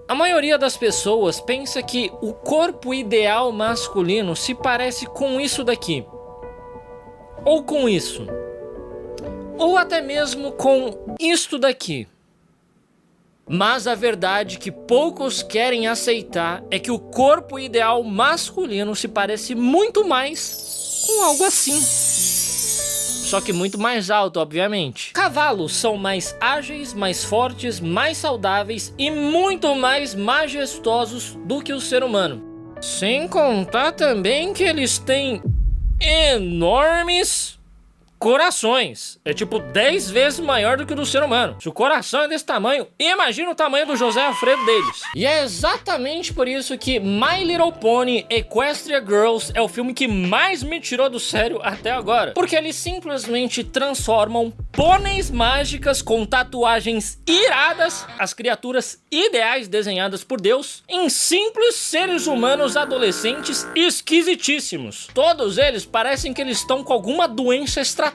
A maioria das pessoas pensa que o corpo ideal masculino se parece com isso daqui, ou com isso, ou até mesmo com isto daqui. Mas a verdade que poucos querem aceitar é que o corpo ideal masculino se parece muito mais com algo assim. Só que muito mais alto, obviamente. Cavalos são mais ágeis, mais fortes, mais saudáveis e muito mais majestosos do que o ser humano. Sem contar também que eles têm enormes corações. É tipo 10 vezes maior do que o do ser humano. Se o coração é desse tamanho, imagina o tamanho do José Alfredo deles. E é exatamente por isso que My Little Pony Equestria Girls é o filme que mais me tirou do sério até agora. Porque eles simplesmente transformam pôneis mágicas com tatuagens iradas, as criaturas ideais desenhadas por Deus, em simples seres humanos adolescentes esquisitíssimos. Todos eles parecem que eles estão com alguma doença extraterrestre.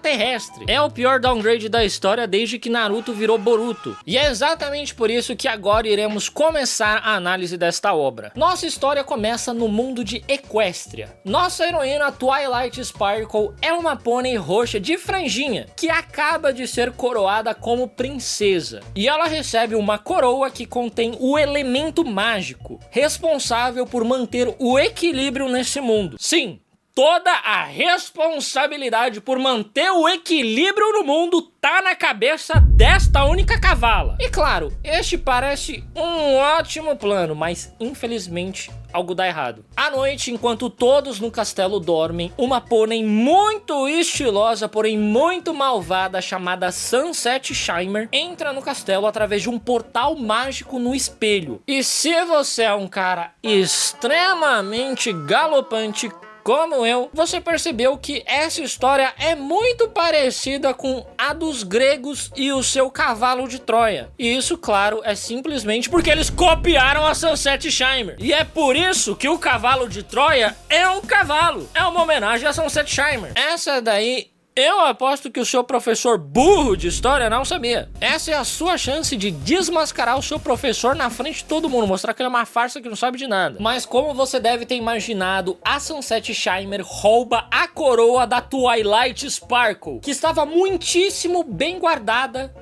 É o pior downgrade da história desde que Naruto virou Boruto. E é exatamente por isso que agora iremos começar a análise desta obra. Nossa história começa no mundo de Equestria. Nossa heroína Twilight Sparkle é uma pônei roxa de franjinha que acaba de ser coroada como princesa. E ela recebe uma coroa que contém o elemento mágico, responsável por manter o equilíbrio nesse mundo. Sim, toda a responsabilidade por manter o equilíbrio no mundo tá na cabeça desta única cavala. E claro, este parece um ótimo plano, mas infelizmente algo dá errado. À noite, enquanto todos no castelo dormem, uma pônei muito estilosa, porém muito malvada, chamada Sunset Shimmer, entra no castelo através de um portal mágico no espelho. E se você é um cara extremamente galopante como eu, você percebeu que essa história é muito parecida com a dos gregos e o seu cavalo de Troia. E isso, claro, é simplesmente porque eles copiaram a Sunset Shimmer. E é por isso que o cavalo de Troia é um cavalo. É uma homenagem a Sunset Shimmer. Essa daí, eu aposto que o seu professor burro de história não sabia. Essa é a sua chance de desmascarar o seu professor na frente de todo mundo, mostrar que ele é uma farsa que não sabe de nada. Mas como você deve ter imaginado, a Sunset Shimmer rouba a coroa da Twilight Sparkle, que estava muitíssimo bem guardada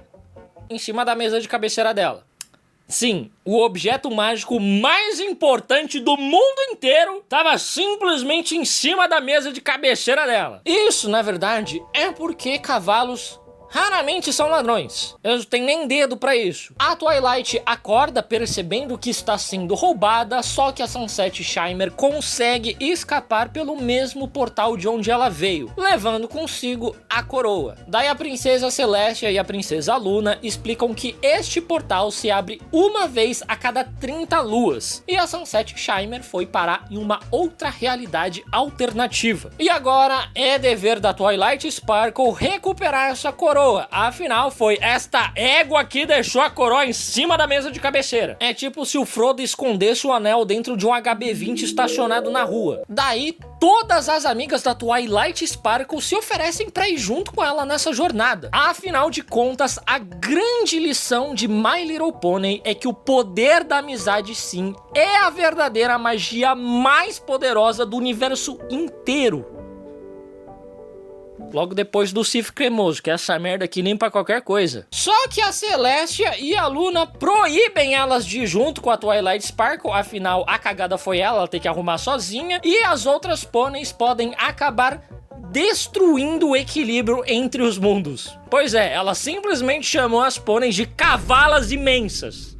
em cima da mesa de cabeceira dela. Sim, o objeto mágico mais importante do mundo inteiro estava simplesmente em cima da mesa de cabeceira dela. Isso, na verdade, é porque cavalos raramente são ladrões. Eles não têm nem dedo pra isso. A Twilight acorda percebendo que está sendo roubada, só que a Sunset Shimmer consegue escapar pelo mesmo portal de onde ela veio, levando consigo a coroa. Daí a princesa Celestia e a princesa Luna explicam que este portal se abre uma vez a cada 30 luas, e a Sunset Shimmer foi parar em uma outra realidade alternativa. E agora é dever da Twilight Sparkle recuperar essa coroa. Afinal, foi esta égua que deixou a coroa em cima da mesa de cabeceira. É tipo se o Frodo escondesse o anel dentro de um HB20 estacionado na rua. Daí, todas as amigas da Twilight Sparkle se oferecem pra ir junto com ela nessa jornada. Afinal de contas, a grande lição de My Little Pony é que o poder da amizade, sim, é a verdadeira magia mais poderosa do universo inteiro. Logo depois do Sif cremoso, que é essa merda aqui nem pra qualquer coisa. Só que a Celestia e a Luna proíbem elas de ir junto com a Twilight Sparkle, afinal a cagada foi ela tem que arrumar sozinha, e as outras pôneis podem acabar destruindo o equilíbrio entre os mundos. Pois é, ela simplesmente chamou as pôneis de cavalas imensas.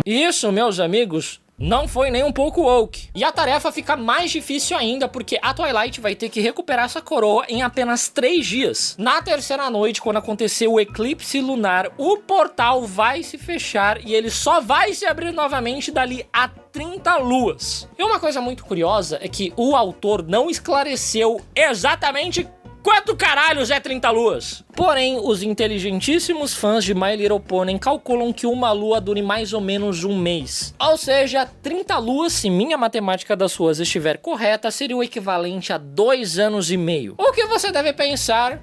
Isso, meus amigos, não foi nem um pouco woke. E a tarefa fica mais difícil ainda porque a Twilight vai ter que recuperar essa coroa em apenas 3 dias. Na terceira noite, quando acontecer o eclipse lunar, o portal vai se fechar e ele só vai se abrir novamente dali a 30 luas. E uma coisa muito curiosa é que o autor não esclareceu exatamente quanto caralhos é 30 luas? Porém, os inteligentíssimos fãs de My Little Pony calculam que uma lua dure mais ou menos um mês. Ou seja, 30 luas, se minha matemática das ruas estiver correta, seria o equivalente a 2 anos e meio. O que você deve pensar?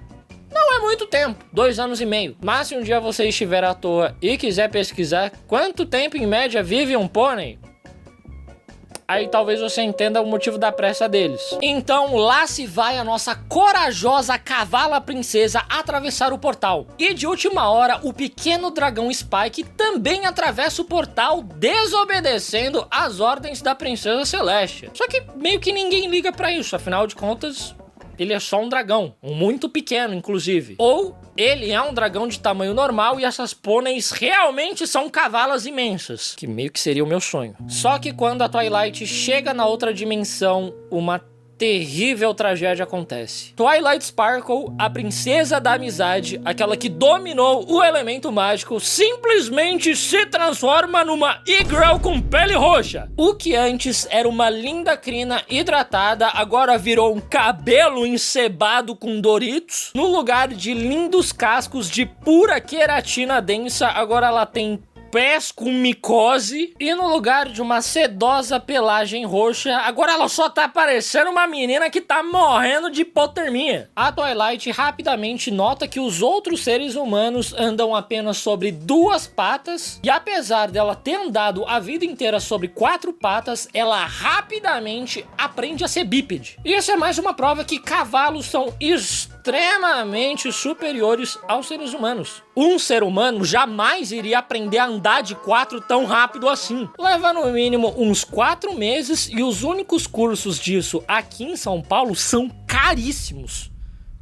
Não é muito tempo, 2 anos e meio. Mas se um dia você estiver à toa e quiser pesquisar quanto tempo em média vive um pônei, aí talvez você entenda o motivo da pressa deles. Então lá se vai a nossa corajosa cavala princesa atravessar o portal. E de última hora, o pequeno dragão Spike também atravessa o portal, desobedecendo as ordens da princesa Celestia. Só que meio que ninguém liga pra isso, afinal de contas, ele é só um dragão, muito pequeno inclusive. Ou ele é um dragão de tamanho normal e essas pôneis realmente são cavalas imensas, que meio que seria o meu sonho. Só que quando a Twilight chega na outra dimensão, uma terrível tragédia acontece. Twilight Sparkle, a princesa da amizade, aquela que dominou o elemento mágico, simplesmente se transforma numa e-girl com pele roxa. O que antes era uma linda crina hidratada, agora virou um cabelo encebado com Doritos. No lugar de lindos cascos de pura queratina densa, agora ela tem pés com micose, e no lugar de uma sedosa pelagem roxa, agora ela só tá parecendo uma menina que tá morrendo de hipotermia. A Twilight rapidamente nota que os outros seres humanos andam apenas sobre 2 patas, e apesar dela ter andado a vida inteira sobre 4 patas, ela rapidamente aprende a ser bípede. E isso é mais uma prova que cavalos são extremamente superiores aos seres humanos. Um ser humano jamais iria aprender a andar de 4 tão rápido assim. Leva no mínimo uns 4 meses e os únicos cursos disso aqui em São Paulo são caríssimos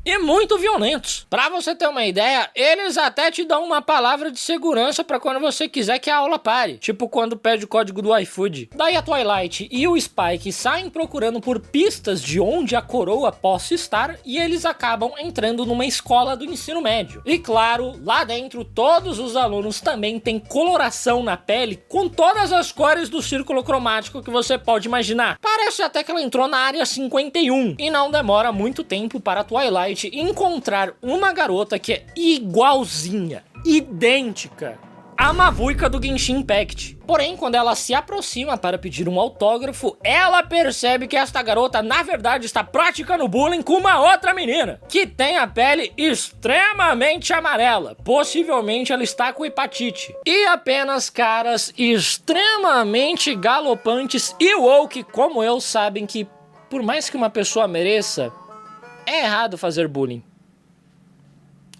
e muito violentos. Pra você ter uma ideia, eles até te dão uma palavra de segurança pra quando você quiser que a aula pare. Tipo quando pede o código do iFood. Daí a Twilight e o Spike saem procurando por pistas de onde a coroa possa estar e eles acabam entrando numa escola do ensino médio. E claro, lá dentro todos os alunos também têm coloração na pele com todas as cores do círculo cromático que você pode imaginar. Parece até que ela entrou na área 51. E não demora muito tempo para a Twilight encontrar uma garota que é igualzinha, idêntica a Mavuika do Genshin Impact. Porém, quando ela se aproxima para pedir um autógrafo, ela percebe que esta garota, na verdade, está praticando bullying com uma outra menina, que tem a pele extremamente amarela. Possivelmente ela está com hepatite. E apenas caras extremamente galopantes e woke como eu sabem que, por mais que uma pessoa mereça, é errado fazer bullying.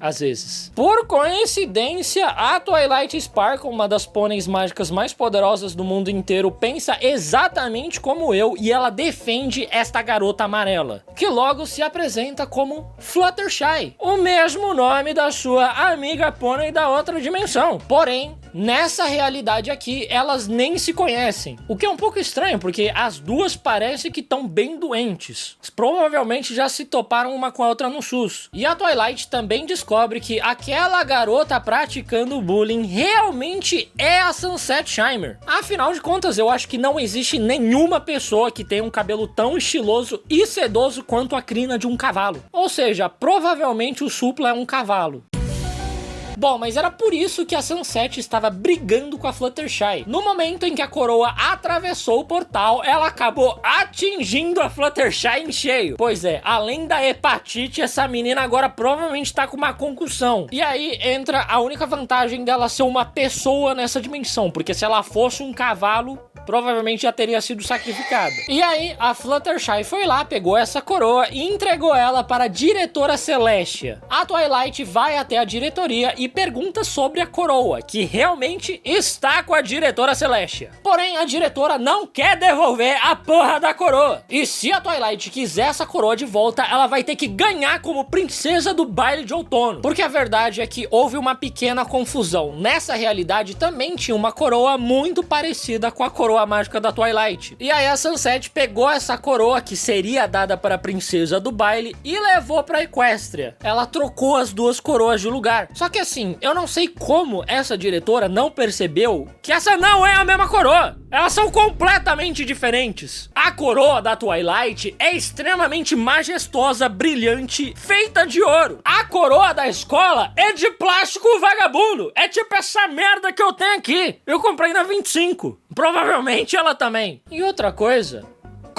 Às vezes. Por coincidência, a Twilight Sparkle, uma das pôneis mágicas mais poderosas do mundo inteiro, pensa exatamente como eu e ela defende esta garota amarela, que logo se apresenta como Fluttershy, o mesmo nome da sua amiga pônei da outra dimensão. Porém, nessa realidade aqui, elas nem se conhecem. O que é um pouco estranho, porque as duas parecem que estão bem doentes. Provavelmente já se toparam uma com a outra no SUS. E a Twilight também descobre que aquela garota praticando bullying realmente é a Sunset Shimmer. Afinal de contas, eu acho que não existe nenhuma pessoa que tenha um cabelo tão estiloso e sedoso quanto a crina de um cavalo. Ou seja, provavelmente o Supla é um cavalo. Bom, mas era por isso que a Sunset estava brigando com a Fluttershy. No momento em que a coroa atravessou o portal, ela acabou atingindo a Fluttershy em cheio. Pois é, além da hepatite, essa menina agora provavelmente tá com uma concussão. E aí entra a única vantagem dela ser uma pessoa nessa dimensão, porque se ela fosse um cavalo, provavelmente já teria sido sacrificada. E aí a Fluttershy foi lá, pegou essa coroa e entregou ela para a diretora Celestia. A Twilight vai até a diretoria e pergunta sobre a coroa, que realmente está com a diretora Celestia. Porém, a diretora não quer devolver a porra da coroa. E se a Twilight quiser essa coroa de volta, ela vai ter que ganhar como princesa do baile de outono. Porque a verdade é que houve uma pequena confusão. Nessa realidade também tinha uma coroa muito parecida com a coroa mágica da Twilight. E aí a Sunset pegou essa coroa que seria dada para a princesa do baile e levou para Equestria. Ela trocou as duas coroas de lugar. Só que assim, eu não sei como essa diretora não percebeu que essa não é a mesma coroa. Elas são completamente diferentes. A coroa da Twilight é extremamente majestosa, brilhante, feita de ouro. A coroa da escola é de plástico vagabundo. É tipo essa merda que eu tenho aqui. Eu comprei na 25. Provavelmente ela também. E outra coisa,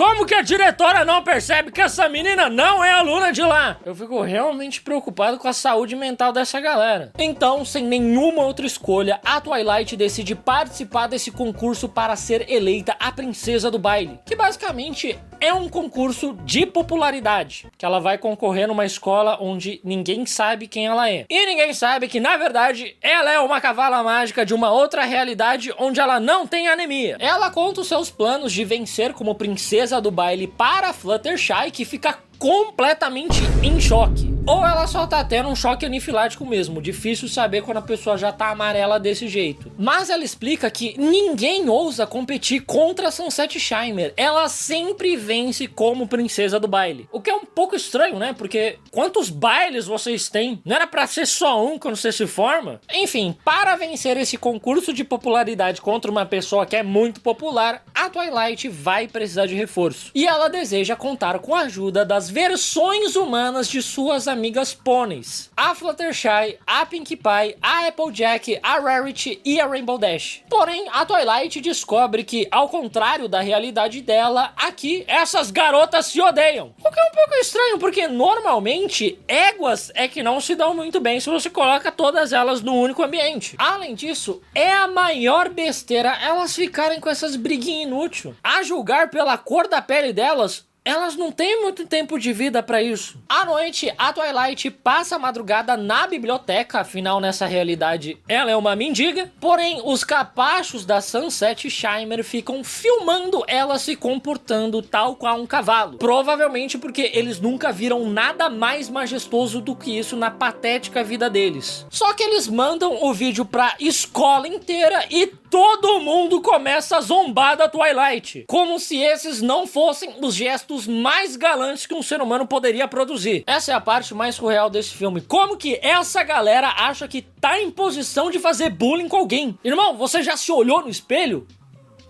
Como que a diretora não percebe que essa menina não é aluna de lá? Eu fico realmente preocupado com a saúde mental dessa galera. Então, sem nenhuma outra escolha, a Twilight decide participar desse concurso para ser eleita a princesa do baile, que basicamente é um concurso de popularidade, que ela vai concorrer numa escola onde ninguém sabe quem ela é. E ninguém sabe que, na verdade, ela é uma cavala mágica de uma outra realidade onde ela não tem anemia. Ela conta os seus planos de vencer como princesa do baile para Fluttershy, que fica completamente em choque. Ou ela só tá tendo um choque anafilático mesmo. Difícil saber quando a pessoa já tá amarela desse jeito. Mas ela explica que ninguém ousa competir contra a Sunset Shimmer. Ela sempre vence como princesa do baile. O que é um pouco estranho, né? Porque quantos bailes vocês têm? Não era pra ser só um quando você se forma? Enfim, para vencer esse concurso de popularidade contra uma pessoa que é muito popular, a Twilight vai precisar de reforço. E ela deseja contar com a ajuda das versões humanas de suas amigas pôneis. A Fluttershy, a Pinkie Pie, a Applejack, a Rarity e a Rainbow Dash. Porém, a Twilight descobre que, ao contrário da realidade dela, aqui essas garotas se odeiam. O que é um pouco estranho, porque normalmente éguas é que não se dão muito bem se você coloca todas elas no único ambiente. Além disso, é a maior besteira elas ficarem com essas briguinhas inúteis. A julgar pela cor da pele delas, elas não têm muito tempo de vida pra isso. À noite, a Twilight passa a madrugada na biblioteca, afinal nessa realidade ela é uma mendiga. Porém, os capachos da Sunset Shimmer ficam filmando ela se comportando tal qual um cavalo. Provavelmente porque eles nunca viram nada mais majestoso do que isso na patética vida deles. Só que eles mandam o vídeo pra escola inteira e todo mundo começa a zombar da Twilight, como se esses não fossem os gestos mais galantes que um ser humano poderia produzir. Essa é a parte mais surreal desse filme. Como que essa galera acha que tá em posição de fazer bullying com alguém? Irmão, você já se olhou no espelho?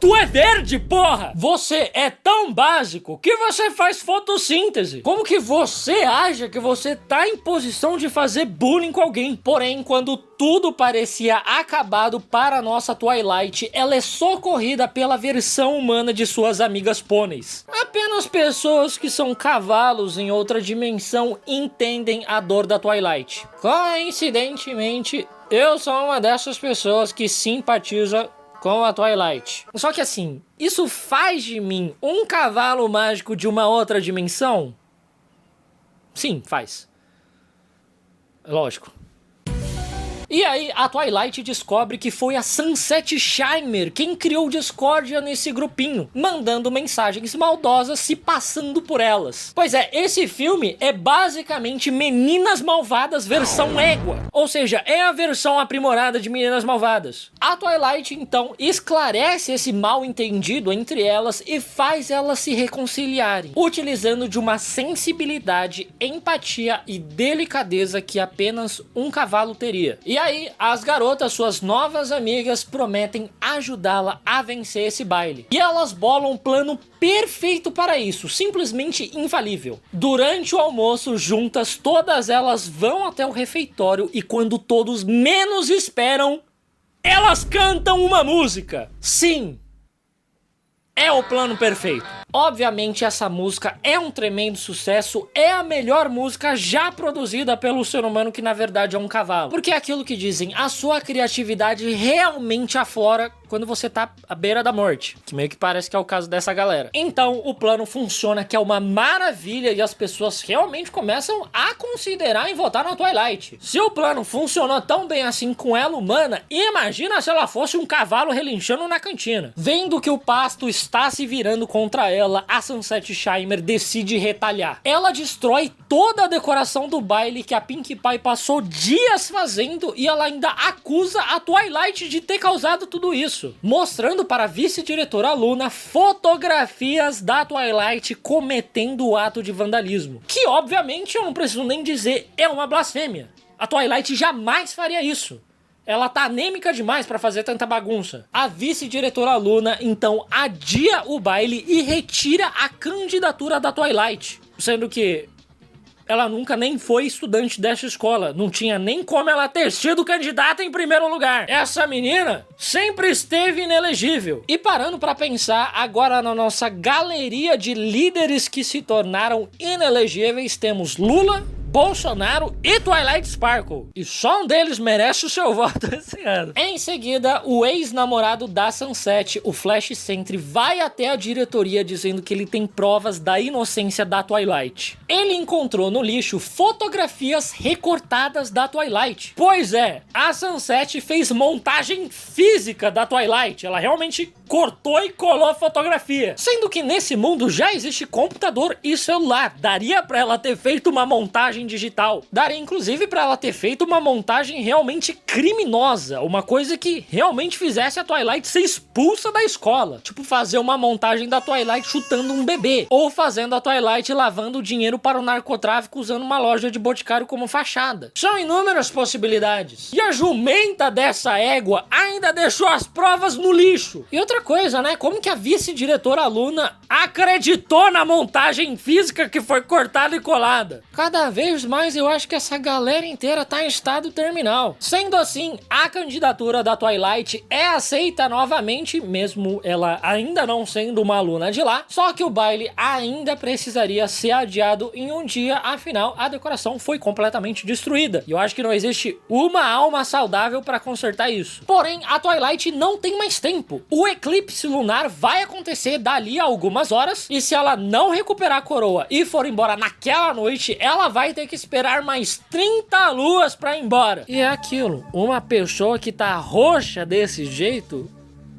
Tu é verde, porra! Você é tão básico que você faz fotossíntese. Como que você acha que você tá em posição de fazer bullying com alguém? Porém, quando tudo parecia acabado para a nossa Twilight, ela é socorrida pela versão humana de suas amigas pôneis. Apenas pessoas que são cavalos em outra dimensão entendem a dor da Twilight. Coincidentemente, eu sou uma dessas pessoas que simpatiza com a Twilight. Só que assim, isso faz de mim um cavalo mágico de uma outra dimensão? Sim, faz. Lógico. E aí, a Twilight descobre que foi a Sunset Shimmer quem criou discórdia nesse grupinho, mandando mensagens maldosas se passando por elas. Pois é, esse filme é basicamente Meninas Malvadas versão égua. Ou seja, é a versão aprimorada de Meninas Malvadas. A Twilight, então, esclarece esse mal entendido entre elas e faz elas se reconciliarem, utilizando de uma sensibilidade, empatia e delicadeza que apenas um cavalo teria. E aí, as garotas, suas novas amigas, prometem ajudá-la a vencer esse baile. E elas bolam um plano perfeito para isso, simplesmente infalível. Durante o almoço, juntas, todas elas vão até o refeitório e quando todos menos esperam, elas cantam uma música. Sim, é o plano perfeito. Obviamente essa música é um tremendo sucesso, é a melhor música já produzida pelo ser humano que na verdade é um cavalo. Porque é aquilo que dizem, a sua criatividade realmente aflora quando você tá à beira da morte, que meio que parece que é o caso dessa galera. Então o plano funciona, que é uma maravilha e as pessoas realmente começam a considerar em votar na Twilight. Se o plano funcionou tão bem assim com ela humana, imagina se ela fosse um cavalo relinchando na cantina. Vendo que o pasto está se virando contra ela, a Sunset Shimmer decide retalhar. Ela destrói toda a decoração do baile que a Pinkie Pie passou dias fazendo e ela ainda acusa a Twilight de ter causado tudo isso, mostrando para a vice-diretora Luna fotografias da Twilight cometendo o ato de vandalismo, que obviamente eu não preciso nem dizer, é uma blasfêmia. A Twilight jamais faria isso. Ela tá anêmica demais pra fazer tanta bagunça. A vice-diretora Luna, então, adia o baile e retira a candidatura da Twilight. Sendo que ela nunca nem foi estudante dessa escola. Não tinha nem como ela ter sido candidata em primeiro lugar. Essa menina sempre esteve inelegível. E parando pra pensar, agora na nossa galeria de líderes que se tornaram inelegíveis, temos Lula, Bolsonaro e Twilight Sparkle. E só um deles merece o seu voto esse ano. Em seguida, o ex-namorado da Sunset, o Flash Sentry, vai até a diretoria dizendo que ele tem provas da inocência da Twilight. Ele encontrou no lixo fotografias recortadas da Twilight. Pois é, a Sunset fez montagem física da Twilight. Ela realmente cortou e colou a fotografia. Sendo que nesse mundo já existe computador e celular. Daria pra ela ter feito uma montagem digital. Daria inclusive pra ela ter feito uma montagem realmente criminosa. Uma coisa que realmente fizesse a Twilight ser expulsa da escola. Tipo fazer uma montagem da Twilight chutando um bebê. Ou fazendo a Twilight lavando dinheiro para o narcotráfico usando uma loja de boticário como fachada. São inúmeras possibilidades. E a jumenta dessa égua ainda deixou as provas no lixo. E outra coisa, né? Como que a vice-diretora Luna acreditou na montagem física que foi cortada e colada? Cada vez mais eu acho que essa galera inteira tá em estado terminal. Sendo assim, a candidatura da Twilight é aceita novamente, mesmo ela ainda não sendo uma aluna de lá, só que o baile ainda precisaria ser adiado em um dia, afinal a decoração foi completamente destruída. E eu acho que não existe uma alma saudável para consertar isso. Porém, a Twilight não tem mais tempo. O eclipse lunar vai acontecer dali a algumas horas, e se ela não recuperar a coroa e for embora naquela noite, ela vai ter que esperar mais 30 luas pra ir embora. E é aquilo, uma pessoa que tá roxa desse jeito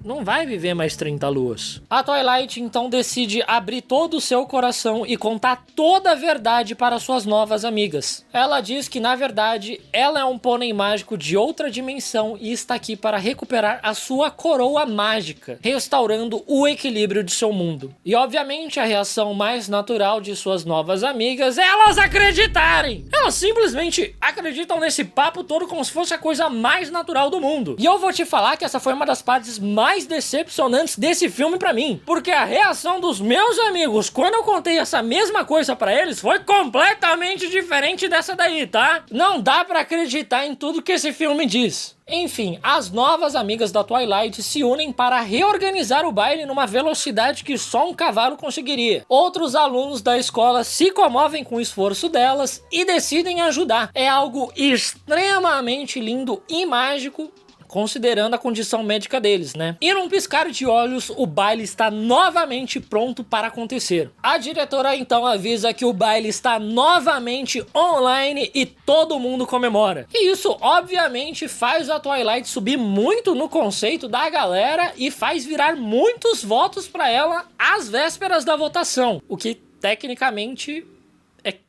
não vai viver mais 30 luas. A Twilight então decide abrir todo o seu coração e contar toda a verdade para suas novas amigas. Ela diz que na verdade ela é um pônei mágico de outra dimensão e está aqui para recuperar a sua coroa mágica, restaurando o equilíbrio de seu mundo. E obviamente a reação mais natural de suas novas amigas é elas acreditarem. Elas simplesmente acreditam nesse papo todo como se fosse a coisa mais natural do mundo. E eu vou te falar que essa foi uma das partes mais decepcionantes desse filme pra mim, porque a reação dos meus amigos quando eu contei essa mesma coisa pra eles foi completamente diferente dessa daí, tá? Não dá pra acreditar em tudo que esse filme diz. Enfim, as novas amigas da Twilight se unem para reorganizar o baile numa velocidade que só um cavalo conseguiria. Outros alunos da escola se comovem com o esforço delas e decidem ajudar. É algo extremamente lindo e mágico, considerando a condição médica deles, né? E num piscar de olhos, o baile está novamente pronto para acontecer. A diretora então avisa que o baile está novamente online e todo mundo comemora. E isso, obviamente, faz a Twilight subir muito no conceito da galera e faz virar muitos votos para ela às vésperas da votação, o que, tecnicamente,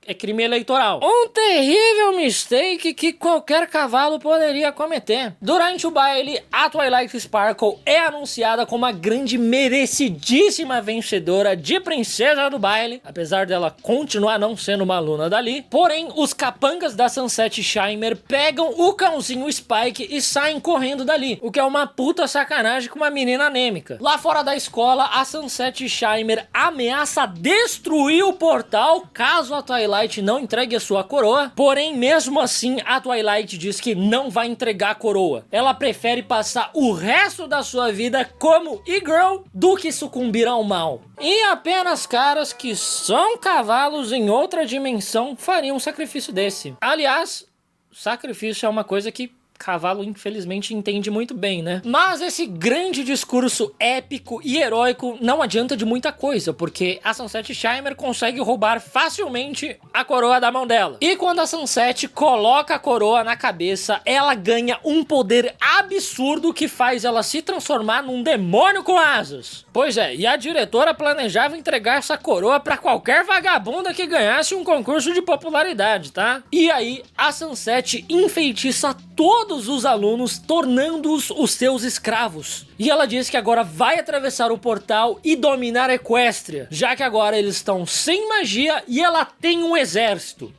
é crime eleitoral. Um terrível mistake que qualquer cavalo poderia cometer. Durante o baile, a Twilight Sparkle é anunciada como a grande merecidíssima vencedora de princesa do baile, apesar dela continuar não sendo uma aluna dali. Porém, os capangas da Sunset Shimmer pegam o cãozinho Spike e saem correndo dali, o que é uma puta sacanagem com uma menina anêmica. Lá fora da escola, a Sunset Shimmer ameaça destruir o portal caso a Twilight não entregue a sua coroa, porém mesmo assim a Twilight diz que não vai entregar a coroa. Ela prefere passar o resto da sua vida como e-girl do que sucumbir ao mal. E apenas caras que são cavalos em outra dimensão fariam um sacrifício desse. Aliás, sacrifício é uma coisa que cavalo infelizmente entende muito bem, né? Mas esse grande discurso épico e heróico não adianta de muita coisa, porque a Sunset Shimmer consegue roubar facilmente a coroa da mão dela. E quando a Sunset coloca a coroa na cabeça, ela ganha um poder absurdo que faz ela se transformar num demônio com asas. Pois é, e a diretora planejava entregar essa coroa pra qualquer vagabunda que ganhasse um concurso de popularidade, tá? E aí, a Sunset enfeitiça todos os alunos, tornando-os os seus escravos. E ela diz que agora vai atravessar o portal e dominar Equestria, já que agora eles estão sem magia e ela tem um exército,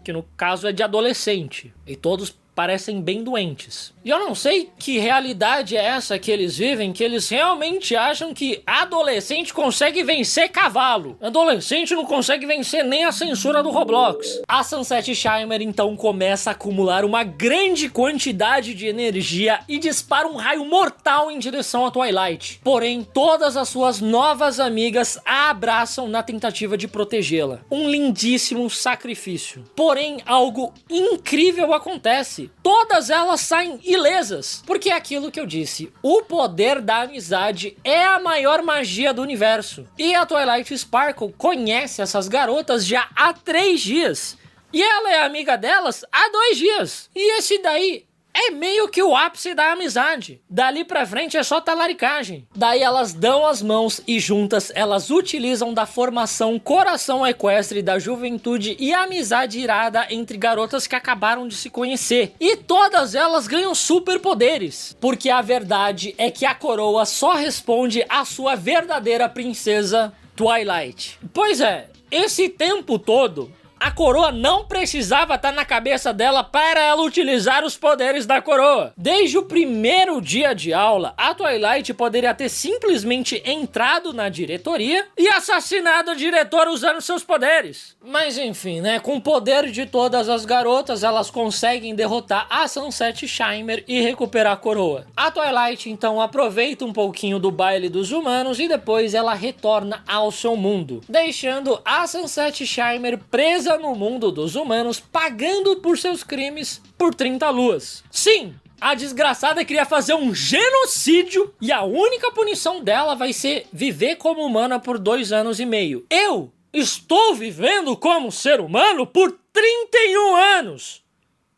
que no caso é de adolescente, e todos parecem bem doentes. E eu não sei que realidade é essa que eles vivem, que eles realmente acham que adolescente consegue vencer cavalo. Adolescente não consegue vencer nem a censura do Roblox. A Sunset Shimmer então começa a acumular uma grande quantidade de energia e dispara um raio mortal em direção a Twilight. Porém, todas as suas novas amigas a abraçam na tentativa de protegê-la. Um lindíssimo sacrifício. Porém, algo incrível acontece. Todas elas saem ilesas. Porque é aquilo que eu disse. O poder da amizade é a maior magia do universo. E a Twilight Sparkle conhece essas garotas já há 3 dias. E ela é amiga delas há 2 dias. E esse daí é meio que o ápice da amizade. Dali pra frente é só talaricagem. Daí elas dão as mãos e juntas elas utilizam da formação Coração Equestre da Juventude e amizade irada entre garotas que acabaram de se conhecer. E todas elas ganham superpoderes. Porque a verdade é que a coroa só responde à sua verdadeira princesa Twilight. Pois é, esse tempo todo a coroa não precisava estar na cabeça dela para ela utilizar os poderes da coroa. Desde o primeiro dia de aula, a Twilight poderia ter simplesmente entrado na diretoria e assassinado o diretor usando seus poderes. Mas enfim, né? Com o poder de todas as garotas, elas conseguem derrotar a Sunset Shimmer e recuperar a coroa. A Twilight então aproveita um pouquinho do baile dos humanos e depois ela retorna ao seu mundo, deixando a Sunset Shimmer presa no mundo dos humanos, pagando por seus crimes por 30 luas. Sim, a desgraçada queria fazer um genocídio e a única punição dela vai ser viver como humana por 2 anos e meio. Eu estou vivendo como ser humano por 31 anos!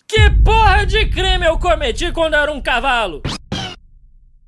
Que porra de crime eu cometi quando era um cavalo?